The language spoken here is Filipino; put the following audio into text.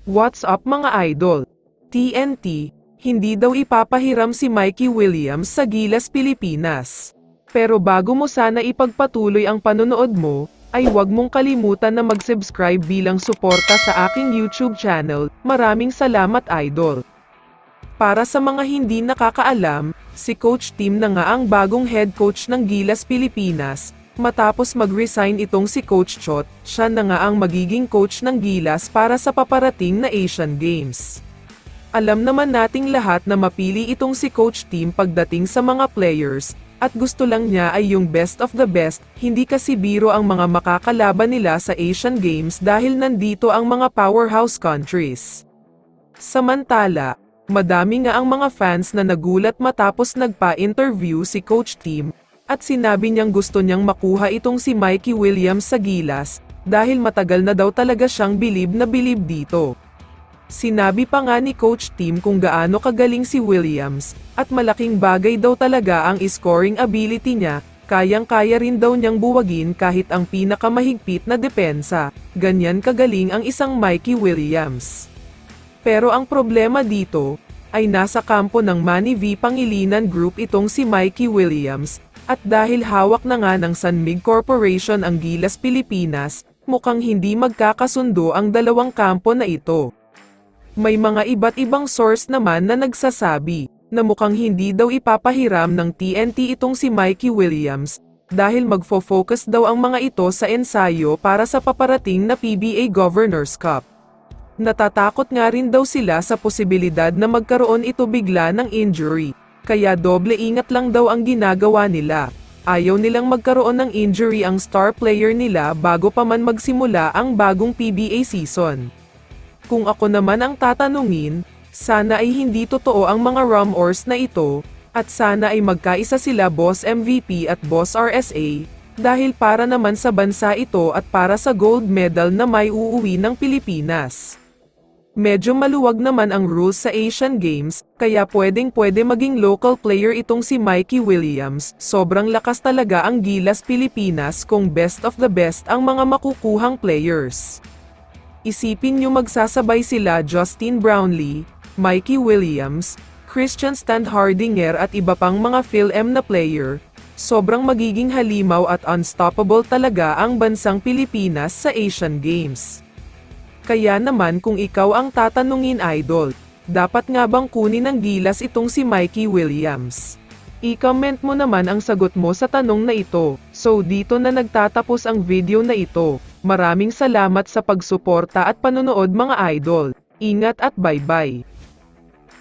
What's up mga idol? TNT, hindi daw ipapahiram si Mikey Williams sa Gilas Pilipinas. Pero bago mo sana ipagpatuloy ang panonood mo, ay huwag mong kalimutan na mag-subscribe bilang suporta sa aking YouTube channel. Maraming salamat idol. Para sa mga hindi nakakaalam, si Coach Tim na nga ang bagong head coach ng Gilas Pilipinas. Matapos mag-resign itong si Coach Chot, siya na nga ang magiging coach ng Gilas para sa paparating na Asian Games. Alam naman nating lahat na mapili itong si Coach Tim pagdating sa mga players, at gusto lang niya ay yung best of the best, hindi kasi biro ang mga makakalaban nila sa Asian Games dahil nandito ang mga powerhouse countries. Samantala, madami nga ang mga fans na nagulat matapos nagpa-interview si Coach Tim, at sinabi niyang gusto niyang makuha itong si Mikey Williams sa Gilas, dahil matagal na daw talaga siyang bilib na bilib dito. Sinabi pa nga ni Coach Tim kung gaano kagaling si Williams, at malaking bagay daw talaga ang scoring ability niya, kayang-kaya rin daw niyang buwagin kahit ang pinakamahigpit na depensa, ganyan kagaling ang isang Mikey Williams. Pero ang problema dito, ay nasa kampo ng Manny V. Pangilinan Group itong si Mikey Williams, at dahil hawak na nga ng Sanmig Corporation ang Gilas Pilipinas, mukhang hindi magkakasundo ang dalawang kampo na ito. May mga iba't ibang source naman na nagsasabi, na mukhang hindi daw ipapahiram ng TNT itong si Mikey Williams, dahil magfo-focus daw ang mga ito sa ensayo para sa paparating na PBA Governors Cup. Natatakot nga rin daw sila sa posibilidad na magkaroon ito bigla ng injury. Kaya doble ingat lang daw ang ginagawa nila. Ayaw nilang magkaroon ng injury ang star player nila bago pa man magsimula ang bagong PBA season. Kung ako naman ang tatanungin, sana ay hindi totoo ang mga rumors na ito, at sana ay magkaisa sila Boss MVP at Boss RSA, dahil para naman sa bansa ito at para sa gold medal na may uuwi ng Pilipinas. Medyo maluwag naman ang rules sa Asian Games, kaya pwedeng-pwede maging local player itong si Mikey Williams. Sobrang lakas talaga ang Gilas Pilipinas kung best of the best ang mga makukuhang players. Isipin nyo magsasabay sila Justin Brownlee, Mikey Williams, Christian Standhardinger at iba pang mga Phil-M na player. Sobrang magiging halimaw at unstoppable talaga ang bansang Pilipinas sa Asian Games. Kaya naman kung ikaw ang tatanungin idol, dapat nga bang kunin ng Gilas itong si Mikey Williams? I-comment mo naman ang sagot mo sa tanong na ito. So dito na nagtatapos ang video na ito. Maraming salamat sa pagsuporta at panonood mga idol. Ingat at bye-bye.